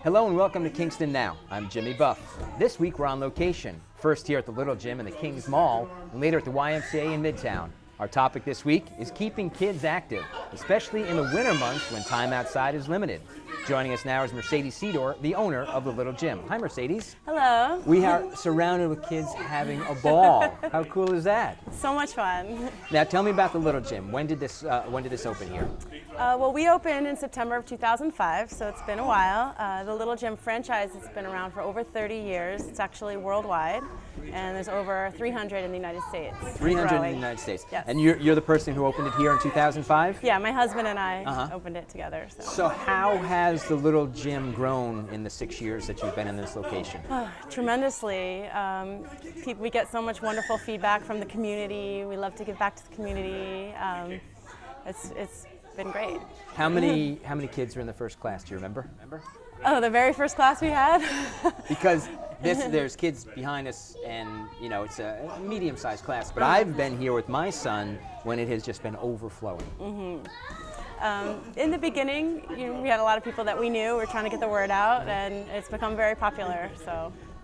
Hello and welcome to Kingston Now. I'm Jimmy Buff. This week we're on location, first here at the Little Gym in the Kings Mall, and later at the YMCA in Midtown. Our topic this week is keeping kids active, especially in the winter months when time outside is limited. Joining us now is Mercedes Sidor, the owner of the Little Gym. Hi, Mercedes. Hello. We are surrounded with kids having a ball. How cool is that? So much fun. Now, tell me about the Little Gym. When did this open here? Well, we opened in September of 2005, so it's been a while. The Little Gym franchise has been around for over 30 years. It's actually worldwide, and there's over 300 in the United States. 300 in the United States. Yes. And you're the person who opened it here in 2005? Yeah, my husband and I opened it together. So how has the Little Gym grown in the 6 years that you've been in this location? Tremendously. We get so much wonderful feedback from the community. We love to give back to the community. It's been great. How many kids are in the first class? Do you remember? Oh, the very first class we had? Because there's kids behind us, and it's a medium-sized class. But I've been here with my son when it has just been overflowing. Mm-hmm. In the beginning, we had a lot of people that we knew. We were trying to get the word out, and it's become very popular.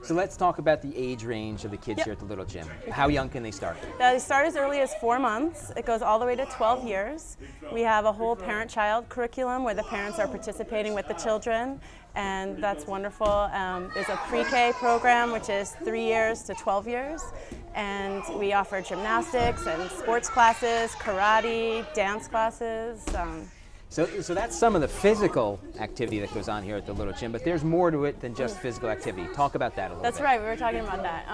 So let's talk about the age range of the kids here at the Little Gym. How young can they start? They start as early as 4 months. It goes all the way to 12 years. We have a whole parent-child curriculum where the parents are participating with the children, and that's wonderful. There's a pre-K program, which is 3 years to 12 years, and we offer gymnastics and sports classes, karate, dance classes. So that's some of the physical activity that goes on here at the Little Gym, but there's more to it than just physical activity. Talk about that a little bit. That's right, we were talking about that.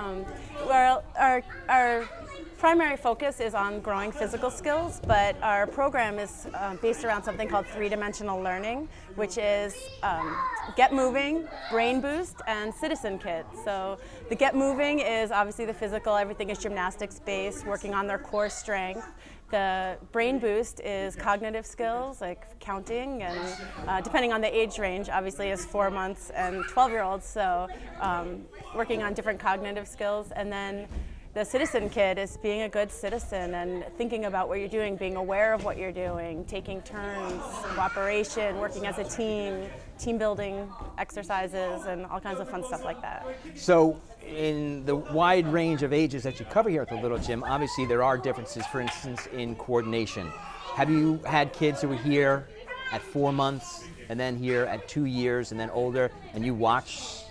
Well, our primary focus is on growing physical skills, but our program is based around something called three-dimensional learning, which is Get Moving, Brain Boost, and Citizen Kit. So the Get Moving is obviously the physical, everything is gymnastics-based, working on their core strength. The Brain Boost is cognitive skills like counting, and depending on the age range, obviously is 4 months and 12-year-olds, so working on different cognitive skills. And then the Citizen Kid is being a good citizen and thinking about what you're doing, being aware of what you're doing, taking turns, cooperation, working as a team building exercises, and all kinds of fun stuff like that. So in the wide range of ages that you cover here at the Little Gym, obviously there are differences, for instance, in coordination. Have you had kids who were here at 4 months and then here at 2 years and then older, and you watch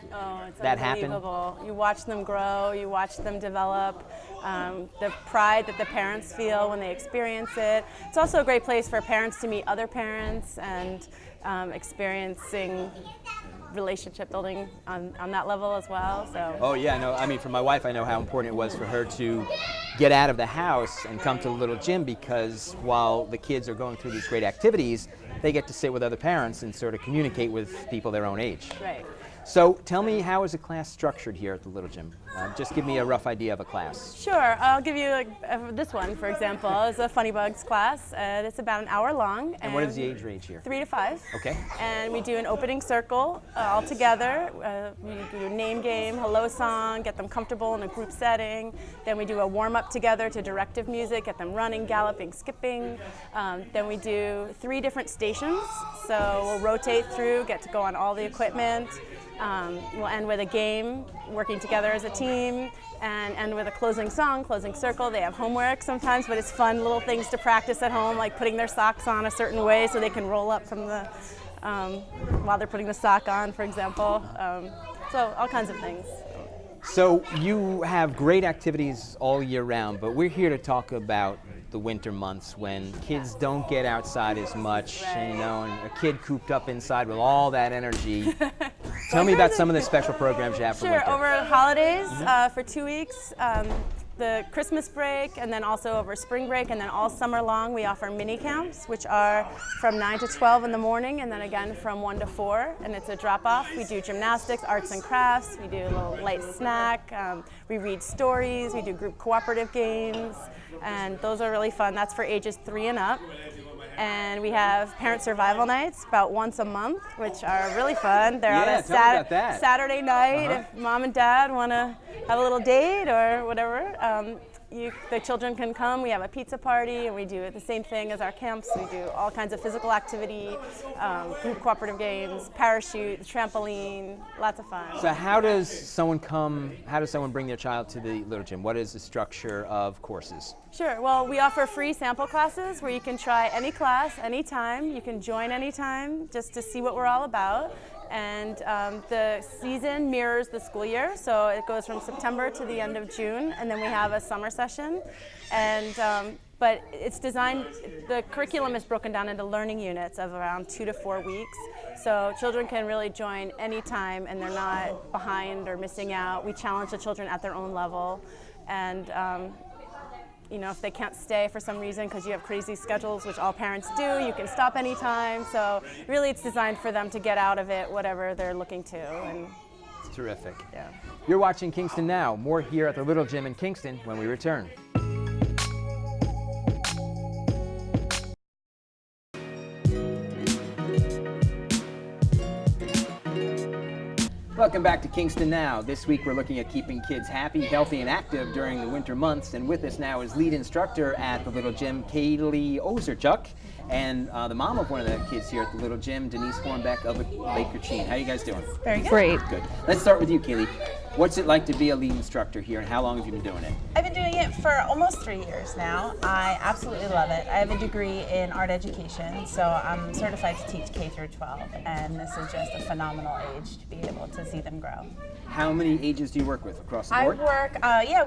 that happen? You watch them grow, you watch them develop, the pride that the parents feel when they experience it. It's also a great place for parents to meet other parents and experiencing relationship building on that level as well. So. Oh yeah, no, I mean for my wife, I know how important it was for her to get out of the house and come to the Little Gym, because while the kids are going through these great activities, they get to sit with other parents and sort of communicate with people their own age. Right. So tell me, how is a class structured here at the Little Gym? Just give me a rough idea of a class. Sure, I'll give you this one, for example. It's a Funny Bugs class, and it's about an hour long. And what is the age range here? 3 to 5. Okay. And we do an opening circle all together. We do a name game, hello song, get them comfortable in a group setting. Then we do a warm-up together to directive music, get them running, galloping, skipping. Then we do 3 different stations. So we'll rotate through, get to go on all the equipment. We'll end with a game, working together as a team, and end with a closing song, closing circle. They have homework sometimes, but it's fun little things to practice at home, like putting their socks on a certain way so they can roll up from the while they're putting the sock on, for example. So all kinds of things. So you have great activities all year round, but we're here to talk about the winter months when kids don't get outside as much, and a kid cooped up inside with all that energy. Tell me about some of the special programs you have for winter. Sure, over holidays for 2 weeks, the Christmas break, and then also over spring break, and then all summer long we offer mini camps, which are from 9 to 12 in the morning, and then again from 1 to 4, and it's a drop-off. We do gymnastics, arts and crafts, we do a little light snack, we read stories, we do group cooperative games, and those are really fun. That's for ages 3 and up. And we have parent survival nights about once a month, which are really fun. They're on a Saturday night if mom and dad want to have a little date or whatever. the children can come. We have a pizza party, and we do the same thing as our camps. We do all kinds of physical activity, group cooperative games, parachute, trampoline, lots of fun. So how does someone bring their child to the Little Gym? What is the structure of courses? Sure. Well, we offer free sample classes where you can try any class, anytime. You can join anytime just to see what we're all about. And the season mirrors the school year, so it goes from September to the end of June, and then we have a summer session. And but it's designed, the curriculum is broken down into learning units of around 2 to 4 weeks, so children can really join anytime and they're not behind or missing out. We challenge the children at their own level, and you know, if they can't stay for some reason because you have crazy schedules, which all parents do, you can stop anytime. So really it's designed for them to get out of it whatever they're looking to. And it's terrific. Yeah. You're watching Kingston Now. More here at the Little Gym in Kingston when we return. Welcome back to Kingston Now. This week we're looking at keeping kids happy, healthy, and active during the winter months. And with us now is lead instructor at the Little Gym, Kaileigh Osarczuk, and the mom of one of the kids here at the Little Gym, Denise Hornbeck of Lake How you guys doing? Very good. Great. Good. Let's start with you, Kaileigh. What's it like to be a lead instructor here, and how long have you been doing it? I've been doing it for almost 3 years now. I absolutely love it. I have a degree in art education, so I'm certified to teach K through 12, and this is just a phenomenal age to be able to see them grow. How many ages do you work with across the board?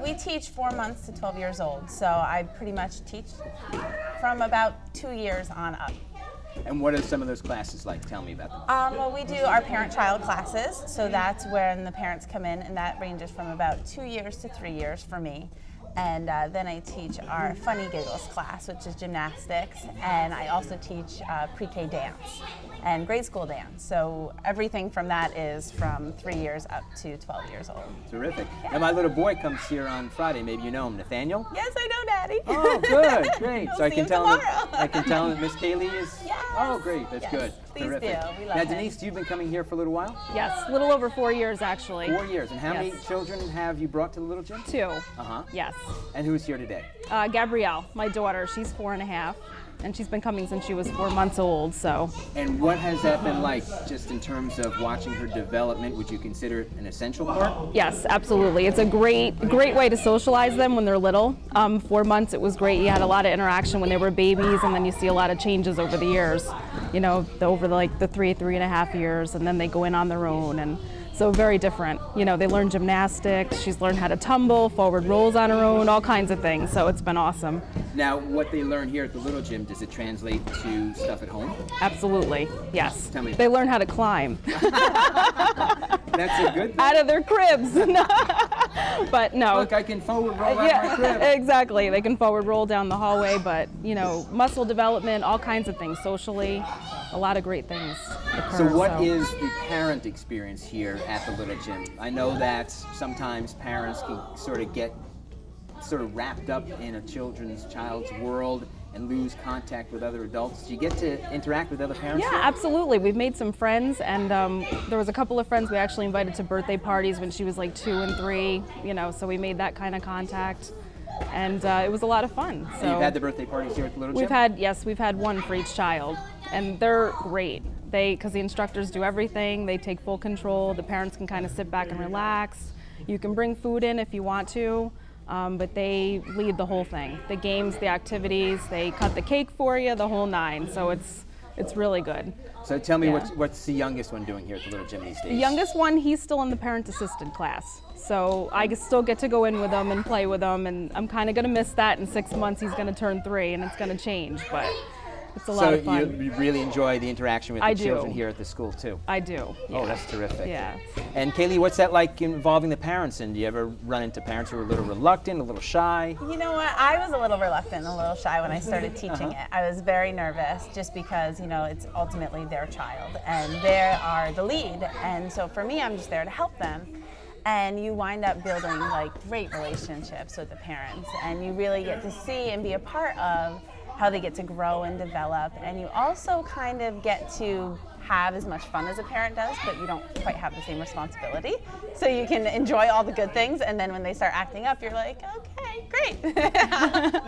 We teach 4 months to 12 years old, so I pretty much teach from about 2 years on up. And what are some of those classes like? Tell me about them. Well, we do our parent-child classes, so that's when the parents come in, and that ranges from about 2 years to 3 years for me. And then I teach our Funny Giggles class, which is gymnastics, and I also teach pre-K dance and grade school dance. So everything from that is from 3 years up to 12 years old. Terrific. Yeah. Now my little boy comes here on Friday. Maybe you know him, Nathaniel? Yes, I know, Daddy. Oh, good, great. We'll So I see can him tell him tomorrow. I can tell him that Miss Kaileigh is. Yes. Oh, great. That's Yes, good. please Terrific. do. We love now, him. Denise, you've been coming here for a little while. Yes, a little over 4 years actually. 4 years. And how many Yes. children have you brought to the Little Gym? 2. Uh-huh. Yes. And who's here today? Gabrielle, my daughter, she's 4.5, and she's been coming since she was 4 months old. So. And what has that been like, just in terms of watching her development? Would you consider it an essential part? Yes, absolutely. It's a great way to socialize them when they're little. 4 months, it was great. You had a lot of interaction when they were babies, and then you see a lot of changes over the years. You know, over the 3.5 years, and then they go in on their own, and so very different. You know, they learn gymnastics. She's learned how to tumble, forward rolls on her own, all kinds of things. So it's been awesome. Now, what they learn here at the Little Gym, does it translate to stuff at home? Absolutely, yes. Tell me. They learn how to climb. That's a good thing. Out of their cribs. But no. Look, I can forward roll out my crib. Exactly. They can forward roll down the hallway, but you know, muscle development, all kinds of things, socially, a lot of great things occur. So what is the parent experience here at the Little Gym? I know that sometimes parents can sort of get wrapped up in a child's world and lose contact with other adults. Do you get to interact with other parents? Yeah, here? absolutely. We've made some friends, and there was a couple of friends we actually invited to birthday parties when she was like 2 and 3, you know, so we made that kind of contact, and it was a lot of fun. So And you've had the birthday parties here at the Little Gym? We've had one for each child, and they're great. Because the instructors do everything, they take full control, the parents can kind of sit back and relax. You can bring food in if you want to, but they lead the whole thing. The games, the activities, they cut the cake for you, the whole 9, so it's really good. So tell me, Yeah. what's the youngest one doing here at the Little Gym these days? The youngest one, he's still in the parent-assisted class, so I still get to go in with him and play with him, and I'm kind of going to miss that. In 6 months he's going to turn 3, and it's going to change, but it's a lot of fun. So you really enjoy the interaction with the children here at the school too? I do. Yeah. Oh, that's terrific. Yeah. And Kaileigh, what's that like involving the parents? And do you ever run into parents who are a little reluctant, a little shy? You know what? I was a little reluctant, a little shy when I started teaching it. I was very nervous just because, you know, it's ultimately their child and they are the lead. And so for me, I'm just there to help them. And you wind up building like great relationships with the parents, and you really get to see and be a part of how they get to grow and develop. And you also kind of get to have as much fun as a parent does, but you don't quite have the same responsibility. So you can enjoy all the good things, and then when they start acting up, you're like, okay, Okay, great.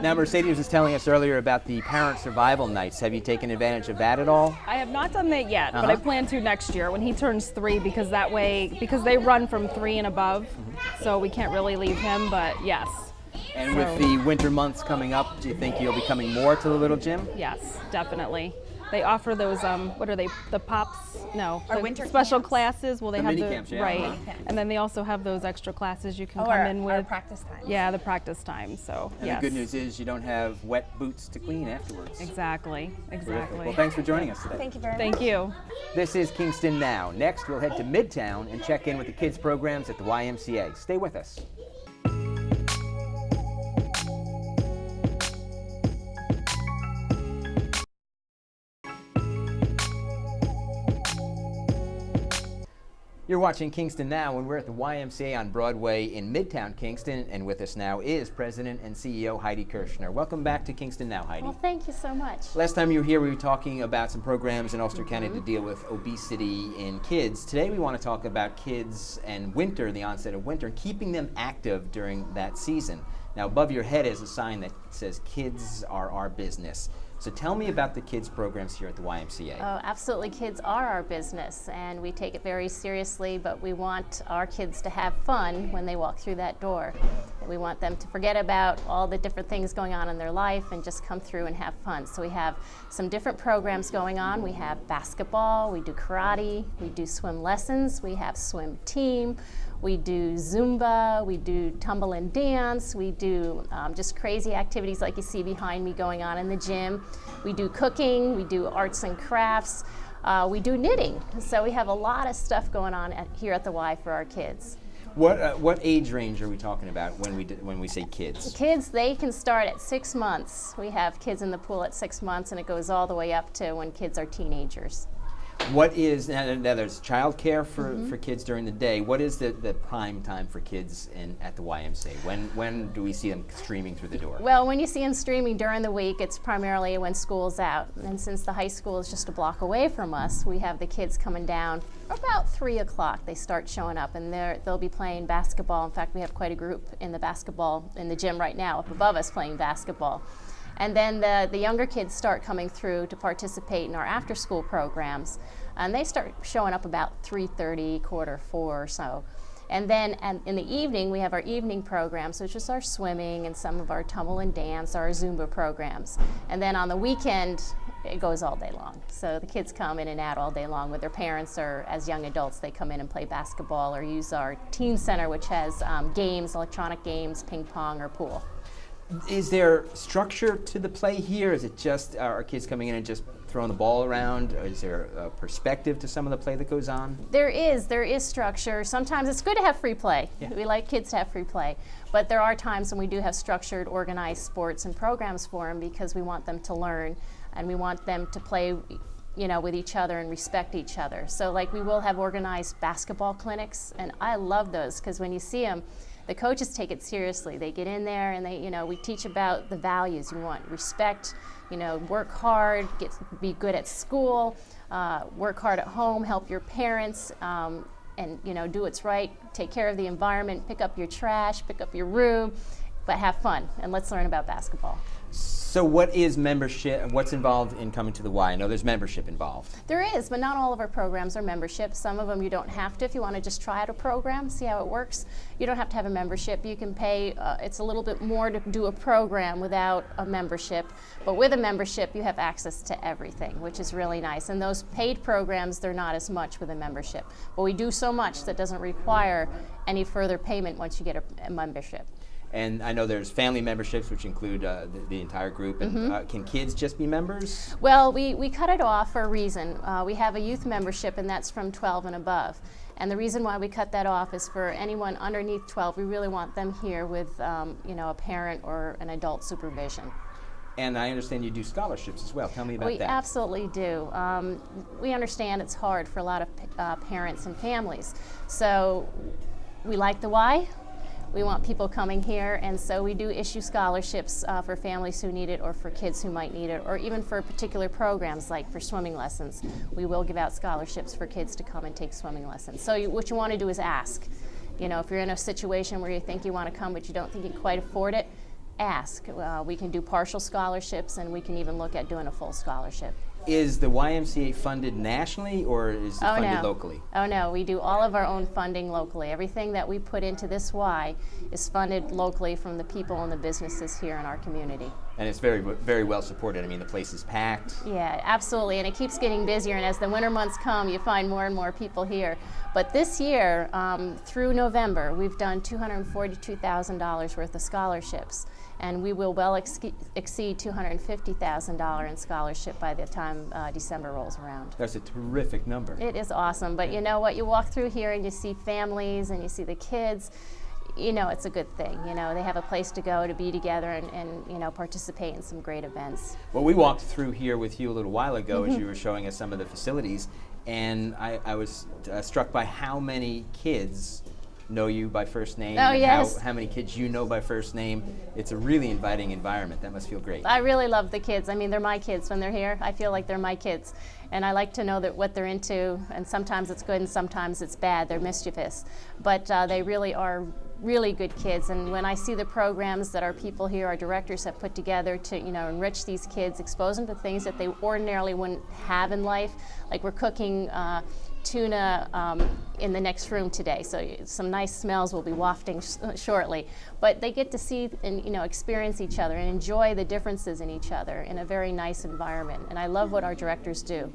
Now, Mercedes was telling us earlier about the parent survival nights. Have you taken advantage of that at all? I have not done that yet, but I plan to next year when he turns 3, because that way, because they run from 3 and above, so we can't really leave him, but yes. And with the winter months coming up, do you think you'll be coming more to the little gym? Yes, definitely. They offer those, what are they, the pops? No, Or the winter special camps. classes. Well, they The have mini the, camps, yeah. right. Mini camps. And then they also have those extra classes you can Oh, come our in with. practice time. Yeah, the practice time, so And yes. the good news is you don't have wet boots to clean afterwards. Exactly, Terrific. exactly. Well, thanks for joining us today. Thank you very much. Thank you. This is Kingston Now. Next, we'll head to Midtown and check in with the kids' programs at the YMCA. Stay with us. You're watching Kingston Now, and we're at the YMCA on Broadway in Midtown Kingston, and with us now is President and CEO Heidi Kirschner. Welcome back to Kingston Now, Heidi. Well, thank you so much. Last time you were here, we were talking about some programs in Ulster County to deal with obesity in kids. Today we want to talk about kids and winter, the onset of winter, and keeping them active during that season. Now, above your head is a sign that says, "Kids are our business." So tell me about the kids programs here at the YMCA. Oh, absolutely. Kids are our business, and we take it very seriously, but we want our kids to have fun when they walk through that door. We want them to forget about all the different things going on in their life and just come through and have fun. So we have some different programs going on. We have basketball, we do karate, we do swim lessons, we have swim team, we do Zumba, we do tumble and dance, we do just crazy activities like you see behind me going on in the gym. We do cooking, we do arts and crafts, we do knitting. So we have a lot of stuff going on here at the Y for our kids. What age range are we talking about when we say kids? Kids, they can start at 6 months. We have kids in the pool at 6 months, and it goes all the way up to when kids are teenagers. What is, now there's childcare for kids during the day. What is the prime time for kids at the YMCA? When do we see them streaming through the door? Well, when you see them streaming during the week, it's primarily when school's out. And since the high school is just a block away from us, we have the kids coming down about 3 o'clock. They start showing up, and they'll be playing basketball. In fact, we have quite a group in the gym right now up above us playing basketball. And then the younger kids start coming through to participate in our after-school programs. And they start showing up about 3:30, 4:45 or so. And then in the evening, we have our evening programs, which is our swimming and some of our tumble and dance, our Zumba programs. And then on the weekend, it goes all day long. So the kids come in and out all day long with their parents, or as young adults, they come in and play basketball or use our teen center, which has games, electronic games, ping pong or pool. Is there structure to the play here? Is it just are kids coming in and just throwing the ball around? Or is there a perspective to some of the play that goes on? There is structure. Sometimes it's good to have free play. Yeah. We like kids to have free play. But there are times when we do have structured, organized sports and programs for them because we want them to learn and we want them to play with each other and respect each other. So like we will have organized basketball clinics, and I love those because when you see them, the coaches take it seriously. They get in there and we teach about the values. You want respect, work hard, be good at school, work hard at home, help your parents, and do what's right, take care of the environment, pick up your trash, pick up your room, but have fun, and let's learn about basketball. So what is membership and what's involved in coming to the Y? I know there's membership involved. There is, but not all of our programs are membership. Some of them you don't have to. If you want to just try out a program, see how it works, you don't have to have a membership. You can pay, it's a little bit more to do a program without a membership. But with a membership, you have access to everything, which is really nice. And those paid programs, they're not as much with a membership. But we do so much that doesn't require any further payment once you get a membership. And I know there's family memberships, which include the entire group. And can kids just be members? Well, we cut it off for a reason. We have a youth membership, and that's from 12 and above. And the reason why we cut that off is for anyone underneath 12, we really want them here with a parent or an adult supervision. And I understand you do scholarships as well. Tell me about that. We absolutely do. We understand it's hard for a lot of parents and families. So we like the Y. We want people coming here, and so we do issue scholarships for families who need it or for kids who might need it, or even for particular programs like for swimming lessons. We will give out scholarships for kids to come and take swimming lessons. So what you want to do is ask. You know, if you're in a situation where you think you want to come but you don't think you can quite afford it, ask. We can do partial scholarships, and we can even look at doing a full scholarship. Is the YMCA funded nationally, or is it funded locally? Oh no, we do all of our own funding locally. Everything that we put into this Y is funded locally from the people and the businesses here in our community. And it's very, very well supported. I mean, the place is packed. Yeah, absolutely, and it keeps getting busier, and as the winter months come, you find more and more people here. But this year, through November, we've done $242,000 worth of scholarships, and we will well exceed $250,000 in scholarship by the time December rolls around. That's a terrific number. It is awesome, but you know what, you walk through here and you see families and you see the kids, you know it's a good thing. You know, they have a place to go to be together and you know, participate in some great events. Well, we walked through here with you a little while ago as you were showing us some of the facilities, and I was struck by how many kids know you by first name. Oh, and yes. how many kids you know by first name. It's a really inviting environment. That must feel great. I really love the kids. I mean, they're my kids when they're here. I feel like they're my kids. And I like to know that what they're into, and sometimes it's good and sometimes it's bad. They're mischievous. But they really are really good kids, and when I see the programs that our people here, our directors have put together to, you know, enrich these kids, expose them to things that they ordinarily wouldn't have in life, like we're cooking tuna in the next room today, so some nice smells will be wafting shortly. But they get to see and, you know, experience each other and enjoy the differences in each other in a very nice environment, and I love what our directors do.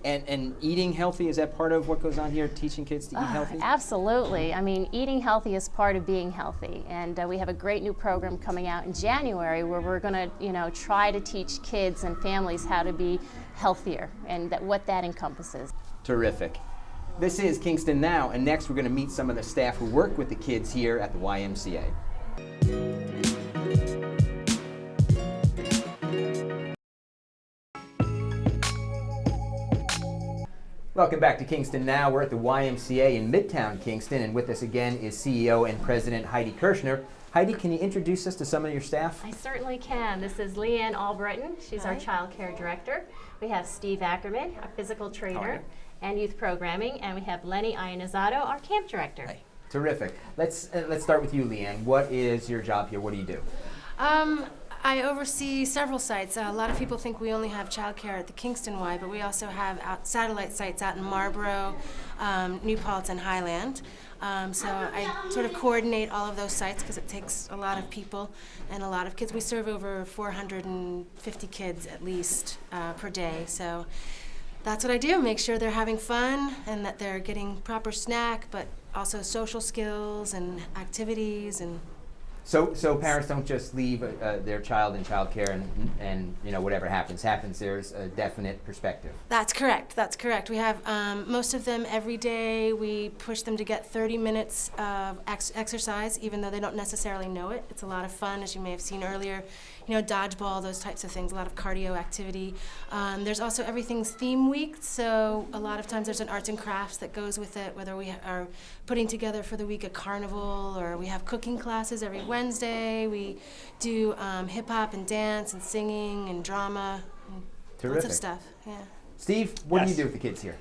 And eating healthy, is that part of what goes on here, teaching kids to eat healthy? Absolutely. I mean, eating healthy is part of being healthy, and we have a great new program coming out in January where we're going to, you know, try to teach kids and families how to be healthier and what that encompasses. Terrific. This is Kingston Now, and next we're going to meet some of the staff who work with the kids here at the YMCA. Welcome back to Kingston Now. We're at the YMCA in Midtown Kingston, and with us again is CEO and President Heidi Kirschner. Heidi, can you introduce us to some of your staff? I certainly can. This is Anne Albritton. She's our child care director. We have Steve Ackerman, our physical trainer and youth programming, and we have Lenny Iannizzotto, our camp director. Hi. Terrific. Let's start with you, Leanne. What is your job here? What do you do? I oversee several sites. A lot of people think we only have childcare at the Kingston Y, but we also have satellite sites out in Marlborough, New Paltz, and Highland. So I sort of coordinate all of those sites because it takes a lot of people and a lot of kids. We serve over 450 kids at least per day. So that's what I do, make sure they're having fun and that they're getting proper snack, but also social skills and activities. And So parents don't just leave their child in childcare and you know, whatever happens. There's a definite perspective. That's correct. We have most of them every day. We push them to get 30 minutes of exercise, even though they don't necessarily know it. It's a lot of fun, as you may have seen earlier. You know, dodgeball, those types of things, a lot of cardio activity. There's also everything's theme week, so a lot of times there's an arts and crafts that goes with it, whether we are putting together for the week a carnival, or we have cooking classes every Wednesday. We do hip hop and dance and singing and drama. And Terrific. Lots of stuff, yeah. Steve, what do Yes. you do with the kids here?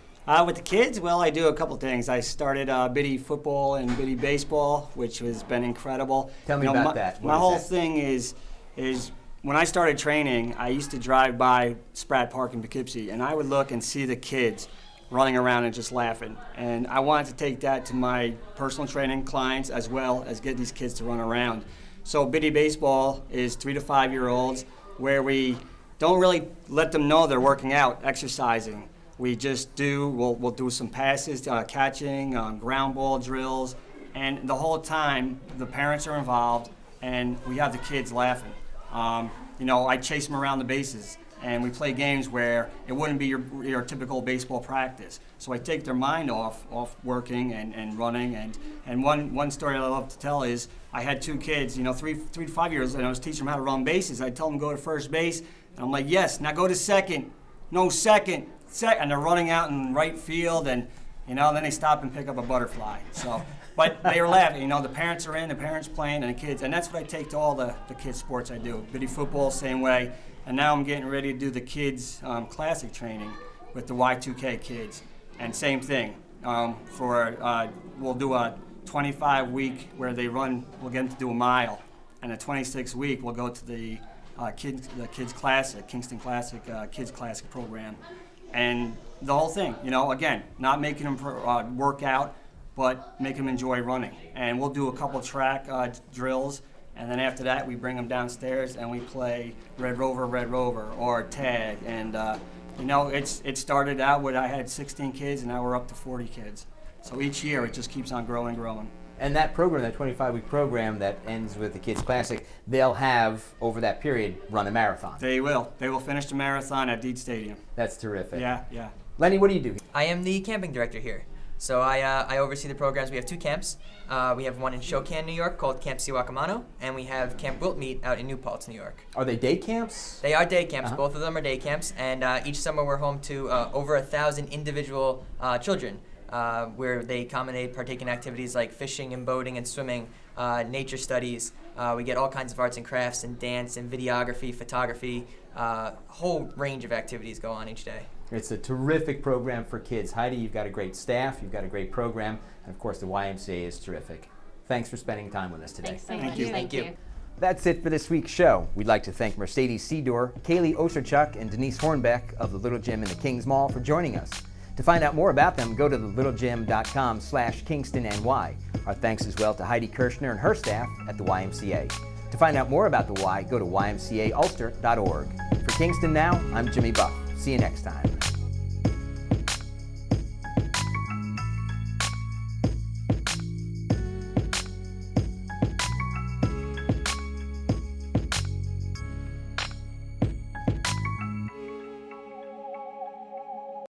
With the kids, well, I do a couple things. I started biddy football and biddy baseball, which has been incredible. Tell me about that. What My is whole that? thing is when I started training, I used to drive by Spratt Park in Poughkeepsie, and I would look and see the kids running around and just laughing. And I wanted to take that to my personal training clients as well as get these kids to run around. So biddy baseball is 3 to 5 year olds where we don't really let them know they're working out, exercising. We just we'll do some passes, catching, ground ball drills, and the whole time the parents are involved and we have the kids laughing. You know, I chase them around the bases and we play games where it wouldn't be your typical baseball practice. So I take their mind off working and running. And one story I love to tell is I had 2 kids, you know, 3 to 5 years, and I was teaching them how to run bases. I'd tell them to go to first base, and I'm like, yes, now go to second. No, second. And they're running out in right field, and, you know, then they stop and pick up a butterfly. So, but they were laughing. You know, the parents are in, the parents playing, and the kids. And that's what I take to all the kids' sports I do. Biddy football, same way. And now I'm getting ready to do the kids' classic training with the Y2K kids. And same thing. We'll do 25-week where they run, we'll get them to do a mile. And a 26-week, we'll go to the Kids Classic, Kingston Classic, Kids Classic program. And the whole thing, you know, again, not making them work out, but make them enjoy running. And we'll do a couple track drills, and then after that we bring them downstairs and we play Red Rover, or tag. And you know, it started out with I had 16 kids, and now we're up to 40 kids. So each year it just keeps on growing. And that program, that 25-week program that ends with the Kids Classic, they'll have, over that period, run a marathon. They will. They will finish the marathon at Deed Stadium. That's terrific. Yeah. Lenny, what do you do? I am the camping director here. So I oversee the programs. We have 2 camps. We have one in Shokan, New York called Camp Siwakamano, and we have Camp Wiltmeet out in New Paltz, New York. Are they day camps? They are day camps. Both of them are day camps, and each summer we're home to over 1,000 individual children, where they partake in activities like fishing and boating and swimming, nature studies. We get all kinds of arts and crafts and dance and videography, photography, whole range of activities go on each day. It's a terrific program for kids. Heidi, you've got a great staff, you've got a great program, and of course the YMCA is terrific. Thanks for spending time with us today. Thanks so much. Thank you. Thank you. That's it for this week's show. We'd like to thank Mercedes Sidor, Kaileigh Osarczuk, and Denise Hornbeck of the Little Gym in the Kings Mall for joining us. To find out more about them, go to thelittlegym.com/KingstonNY. Our thanks as well to Heidi Kirschner and her staff at the YMCA. To find out more about the Y, go to ymcaulster.org. For Kingston Now, I'm Jimmy Buff. See you next time.